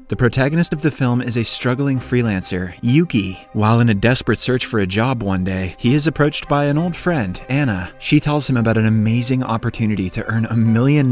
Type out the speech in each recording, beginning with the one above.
The protagonist of the film is a struggling freelancer, Yuki. While in a desperate search for a job one day, he is approached by an old friend, Anna. She tells him about an amazing opportunity to earn $1 million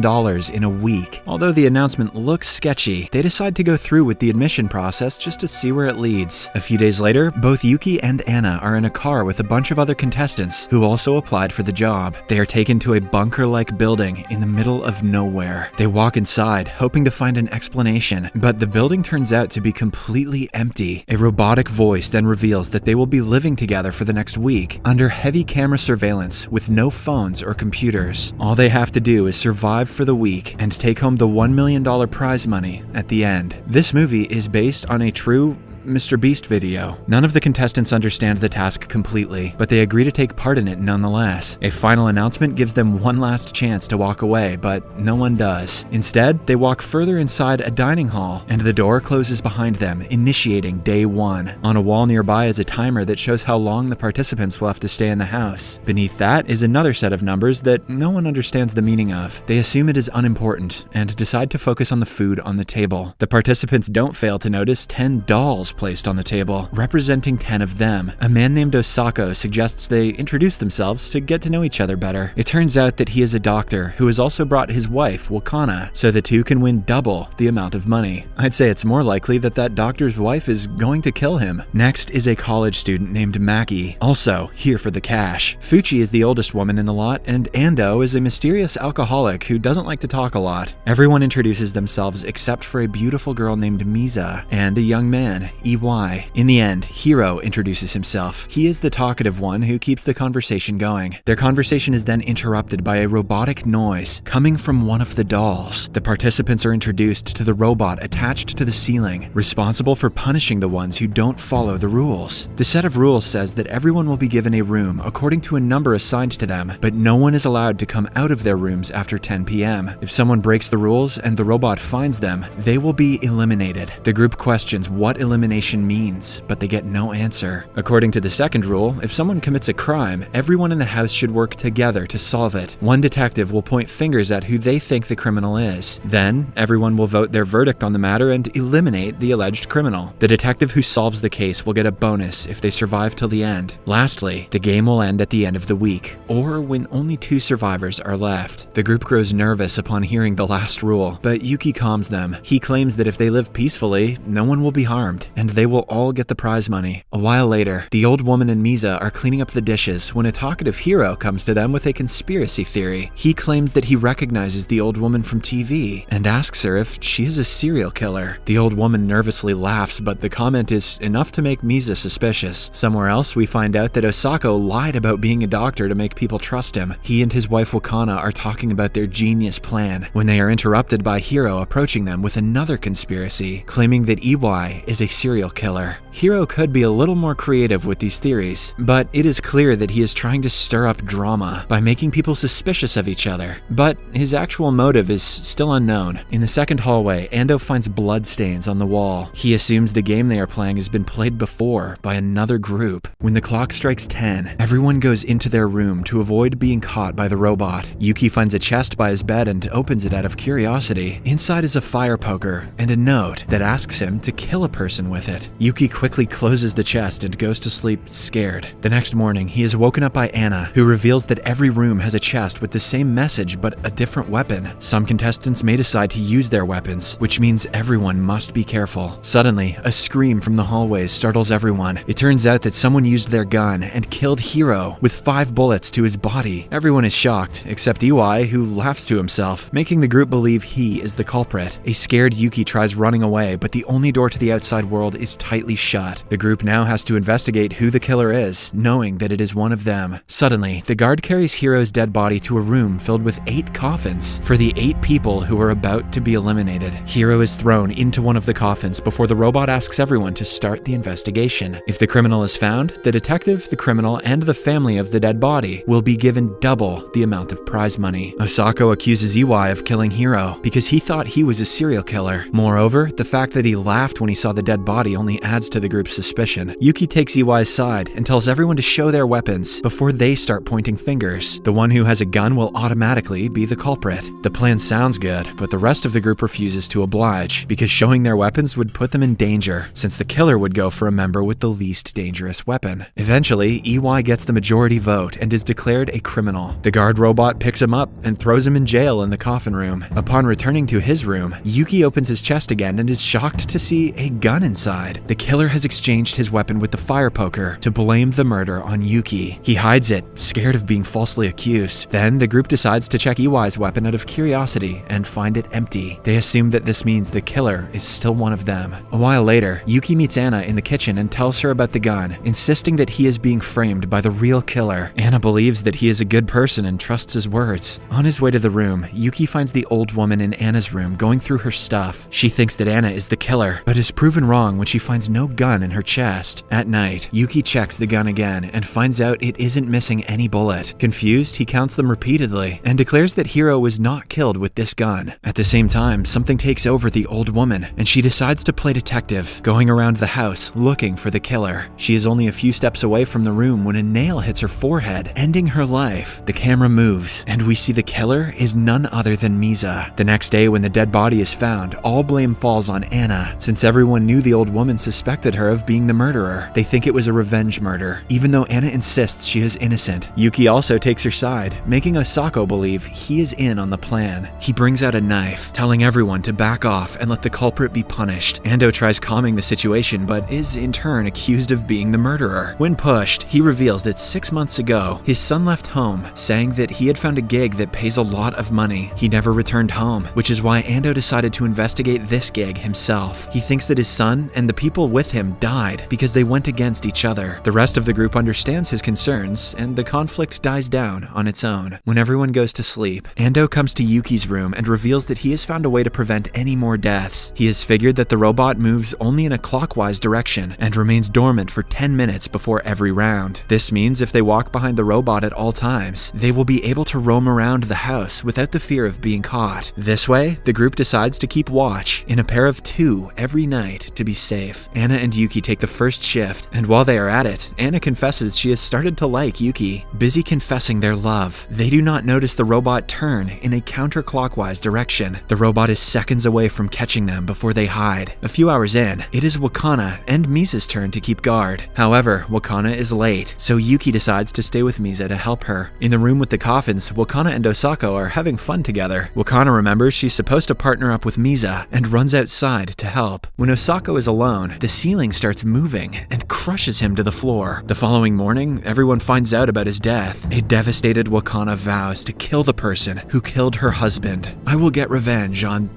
in a week. Although the announcement looks sketchy, they decide to go through with the admission process just to see where it leads. A few days later, both Yuki and Anna are in a car with a bunch of other contestants who also applied for the job. They are taken to a bunker-like building in the middle of nowhere. They walk inside, hoping to find an explanation, but the building turns out to be completely empty. A robotic voice then reveals that they will be living together for the next week, under heavy camera surveillance with no phones or computers. All they have to do is survive for the week and take home the $1 million prize money at the end. This movie is based on a true Mr. Beast video. None of the contestants understand the task completely, but they agree to take part in it nonetheless. A final announcement gives them one last chance to walk away, but no one does. Instead, they walk further inside a dining hall, and the door closes behind them, initiating day one. On a wall nearby is a timer that shows how long the participants will have to stay in the house. Beneath that is another set of numbers that no one understands the meaning of. They assume it is unimportant, and decide to focus on the food on the table. The participants don't fail to notice 10 dolls placed on the table, representing 10 of them. A man named Osako suggests they introduce themselves to get to know each other better. It turns out that he is a doctor who has also brought his wife, Wakana, so the two can win double the amount of money. I'd say it's more likely that that doctor's wife is going to kill him. Next is a college student named Maki, also here for the cash. Fuchi is the oldest woman in the lot, and Ando is a mysterious alcoholic who doesn't like to talk a lot. Everyone introduces themselves except for a beautiful girl named Misa and a young man, EY. In the end, Hiro introduces himself. He is the talkative one who keeps the conversation going. Their conversation is then interrupted by a robotic noise coming from one of the dolls. The participants are introduced to the robot attached to the ceiling, responsible for punishing the ones who don't follow the rules. The set of rules says that everyone will be given a room according to a number assigned to them, but no one is allowed to come out of their rooms after 10 p.m. If someone breaks the rules and the robot finds them, they will be eliminated. The group questions what elimination means, but they get no answer. According to the second rule, if someone commits a crime, everyone in the house should work together to solve it. One detective will point fingers at who they think the criminal is. Then, everyone will vote their verdict on the matter and eliminate the alleged criminal. The detective who solves the case will get a bonus if they survive till the end. Lastly, the game will end at the end of the week, or when only 2 survivors are left. The group grows nervous upon hearing the last rule, but Yuki calms them. He claims that if they live peacefully, no one will be harmed, and they will all get the prize money. A while later, the old woman and Misa are cleaning up the dishes when a talkative hero comes to them with a conspiracy theory. He claims that he recognizes the old woman from TV and asks her if she is a serial killer. The old woman nervously laughs, but the comment is enough to make Misa suspicious. Somewhere else, we find out that Osako lied about being a doctor to make people trust him. He and his wife Wakana are talking about their genius plan when they are interrupted by Hiro approaching them with another conspiracy, claiming that EY is a serial killer. Hiro could be a little more creative with these theories, but it is clear that he is trying to stir up drama by making people suspicious of each other. But his actual motive is still unknown. In the second hallway, Ando finds blood stains on the wall. He assumes the game they are playing has been played before by another group. When the clock strikes 10, everyone goes into their room to avoid being caught by the robot. Yuki finds a chest by his bed and opens it out of curiosity. Inside is a fire poker and a note that asks him to kill a person with it. Yuki quickly closes the chest and goes to sleep scared. The next morning, he is woken up by Anna, who reveals that every room has a chest with the same message but a different weapon. Some contestants may decide to use their weapons, which means everyone must be careful. Suddenly, a scream from the hallways startles everyone. It turns out that someone used their gun and killed Hiro with 5 bullets to his body. Everyone is shocked, except EY, who laughs to himself, making the group believe he is the culprit. A scared Yuki tries running away, but the only door to the outside world is tightly shut. The group now has to investigate who the killer is, knowing that it is one of them. Suddenly, the guard carries Hiro's dead body to a room filled with 8 coffins for the 8 people who are about to be eliminated. Hiro is thrown into one of the coffins before the robot asks everyone to start the investigation. If the criminal is found, the detective, the criminal, and the family of the dead body will be given double the amount of prize money. Osako accuses EY of killing Hiro because he thought he was a serial killer. Moreover, the fact that he laughed when he saw the dead body only adds to the group's suspicion. Yuki takes EY's side and tells everyone to show their weapons before they start pointing fingers. The one who has a gun will automatically be the culprit. The plan sounds good, but the rest of the group refuses to oblige because showing their weapons would put them in danger, since the killer would go for a member with the least dangerous weapon. Eventually, EY gets the majority vote and is declared a criminal. The guard robot picks him up and throws him in jail in the coffin room. Upon returning to his room, Yuki opens his chest again and is shocked to see a gun inside. The killer has exchanged his weapon with the fire poker to blame the murder on Yuki. He hides it, scared of being falsely accused. Then the group decides to check EY's weapon out of curiosity and find it empty. They assume that this means the killer is still one of them. A while later, Yuki meets Anna in the kitchen and tells her about the gun, insisting that he is being framed by the real killer. Anna believes that he is a good person and trusts his words. On his way to the room, Yuki finds the old woman in Anna's room going through her stuff. She thinks that Anna is the killer, but is proven wrong when she finds no gun in her chest. At night, Yuki checks the gun again and finds out it isn't missing any bullet. Confused, he counts them repeatedly and declares that Hiro was not killed with this gun. At the same time, something takes over the old woman and she decides to play detective, going around the house looking for the killer. She is only a few steps away from the room when a nail hits her forehead, ending her life. The camera moves and we see the killer is none other than Misa. The next day when the dead body is found, all blame falls on Anna. Since everyone knew the old woman suspected her of being the murderer, they think it was a revenge murder, even though Anna insists she is innocent. Yuki also takes her side, making Osako believe he is in on the plan. He brings out a knife, telling everyone to back off and let the culprit be punished. Ando tries calming the situation, but is in turn accused of being the murderer. When pushed, he reveals that 6 months ago, his son left home, saying that he had found a gig that pays a lot of money. He never returned home, which is why Ando decided to investigate this gig himself. He thinks that his son and the people with him died because they went against each other. The rest of the group understands his concerns, and the conflict dies down on its own. When everyone goes to sleep, Ando comes to Yuki's room and reveals that he has found a way to prevent any more deaths. He has figured that the robot moves only in a clockwise direction and remains dormant for 10 minutes before every round. This means if they walk behind the robot at all times, they will be able to roam around the house without the fear of being caught. This way, the group decides to keep watch in a pair of 2 every night to be safe. Anna and Yuki take the first shift, and while they are at it, Anna confesses she has started to like Yuki. Busy confessing their love, they do not notice the robot turn in a counterclockwise direction. The robot is seconds away from catching them before they hide. A few hours in, it is Wakana and Misa's turn to keep guard. However, Wakana is late, so Yuki decides to stay with Misa to help her. In the room with the coffins, Wakana and Osako are having fun together. Wakana remembers she's supposed to partner up with Misa and runs outside to help. When Osako is alone, the ceiling starts moving and crushes him to the floor. The following morning, everyone finds out about his death. A devastated Wakana vows to kill the person who killed her husband. I will get revenge on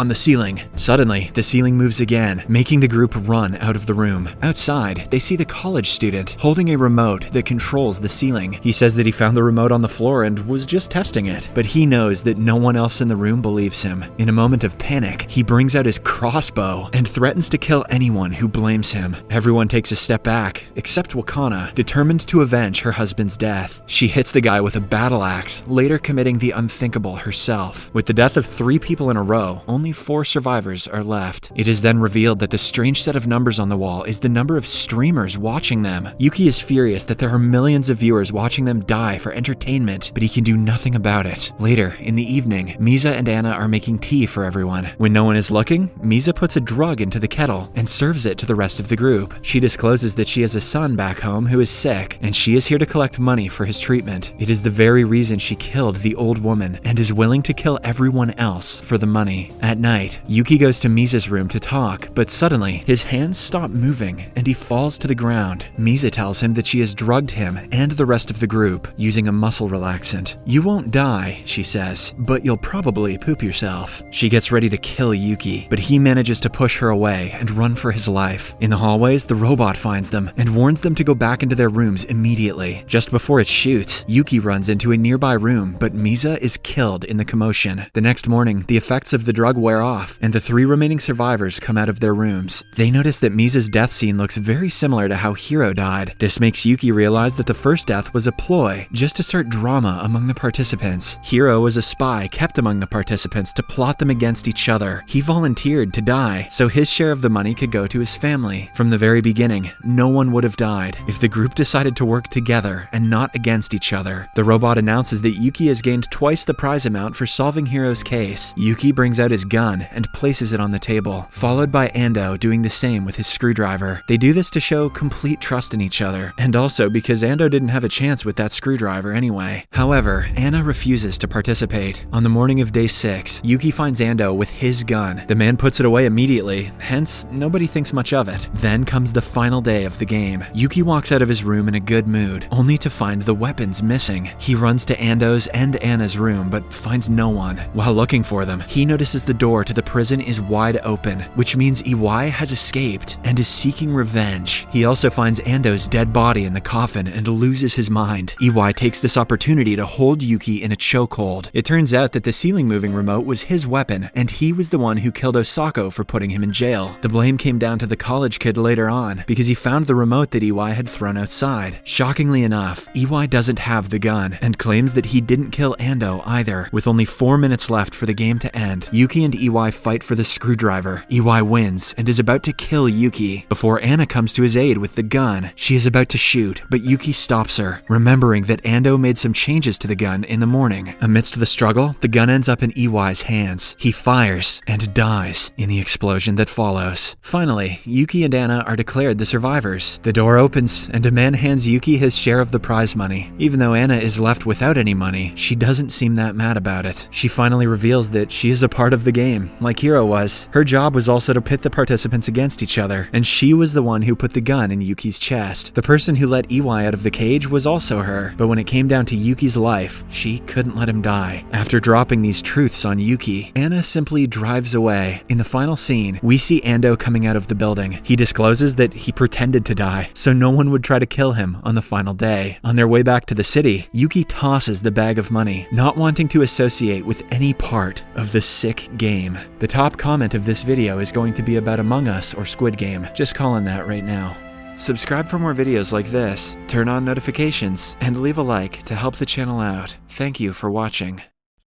the ceiling. Suddenly, the ceiling moves again, making the group run out of the room. Outside, they see the college student holding a remote that controls the ceiling. He says that he found the remote on the floor and was just testing it, but he knows that no one else in the room believes him. In a moment of panic, he brings out his crossbow and threatens to kill anyone who blames him. Everyone takes a step back, except Wakana, determined to avenge her husband's death. She hits the guy with a battle axe, later committing the unthinkable herself. With the death of 3 people in a row, only 4 survivors are left. It is then revealed that the strange set of numbers on the wall is the number of streamers watching them. Yuki is furious that there are millions of viewers watching them die for entertainment, but he can do nothing about it. Later, in the evening, Misa and Anna are making tea for everyone. When no one is looking, Misa puts a drug into the kettle and serves it to the rest of the group. She discloses that she has a son back home who is sick, and she is here to collect money for his treatment. It is the very reason she killed the old woman and is willing to kill everyone else for the money. At night, Yuki goes to Misa's room to talk, but suddenly, his hands stop moving and he falls to the ground. Misa tells him that she has drugged him and the rest of the group using a muscle relaxant. You won't die, she says, but you'll probably poop yourself. She gets ready to kill Yuki, but he manages to push her away and run for his life. In the hallways, the robot finds them and warns them to go back into their rooms immediately. Just before it shoots, Yuki runs into a nearby room, but Misa is killed in the commotion. The next morning, the effects of the drug wear off, and the 3 remaining survivors come out of their rooms. They notice that Misa's death scene looks very similar to how Hiro died. This makes Yuki realize that the first death was a ploy just to start drama among the participants. Hiro was a spy kept among the participants to plot them against each other. He volunteered to die, so his share of the the money could go to his family. From the very beginning, no one would have died if the group decided to work together and not against each other. The robot announces that Yuki has gained twice the prize amount for solving Hiro's case. Yuki brings out his gun and places it on the table, followed by Ando doing the same with his screwdriver. They do this to show complete trust in each other, and also because Ando didn't have a chance with that screwdriver anyway. However, Anna refuses to participate. On the morning of day 6, Yuki finds Ando with his gun. The man puts it away immediately, hence nobody thinks much of it. Then comes the final day of the game. Yuki walks out of his room in a good mood, only to find the weapons missing. He runs to Ando's and Anna's room, but finds no one. While looking for them, he notices the door to the prison is wide open, which means Iwai has escaped and is seeking revenge. He also finds Ando's dead body in the coffin and loses his mind. Iwai takes this opportunity to hold Yuki in a chokehold. It turns out that the ceiling moving remote was his weapon, and he was the one who killed Osako for putting him in jail. The blame came down to the college kid later on, because he found the remote that Iwai had thrown outside. Shockingly enough, Iwai doesn't have the gun, and claims that he didn't kill Ando either. With only 4 minutes left for the game to end, Yuki and Iwai fight for the screwdriver. Iwai wins, and is about to kill Yuki, before Anna comes to his aid with the gun. She is about to shoot, but Yuki stops her, remembering that Ando made some changes to the gun in the morning. Amidst the struggle, the gun ends up in Iwai's hands. He fires, and dies in the explosion that follows. Finally, Yuki and Anna are declared the survivors. The door opens, and a man hands Yuki his share of the prize money. Even though Anna is left without any money, she doesn't seem that mad about it. She finally reveals that she is a part of the game, like Hiro was. Her job was also to pit the participants against each other, and she was the one who put the gun in Yuki's chest. The person who let Iwai out of the cage was also her, but when it came down to Yuki's life, she couldn't let him die. After dropping these truths on Yuki, Anna simply drives away. In the final scene, we see Ando coming out of the building. He discloses that he pretended to die, so no one would try to kill him on the final day. On their way back to the city, Yuki tosses the bag of money, not wanting to associate with any part of the sick game. The top comment of this video is going to be about Among Us or Squid Game. Just calling that right now. Subscribe for more videos like this, turn on notifications, and leave a like to help the channel out. Thank you for watching.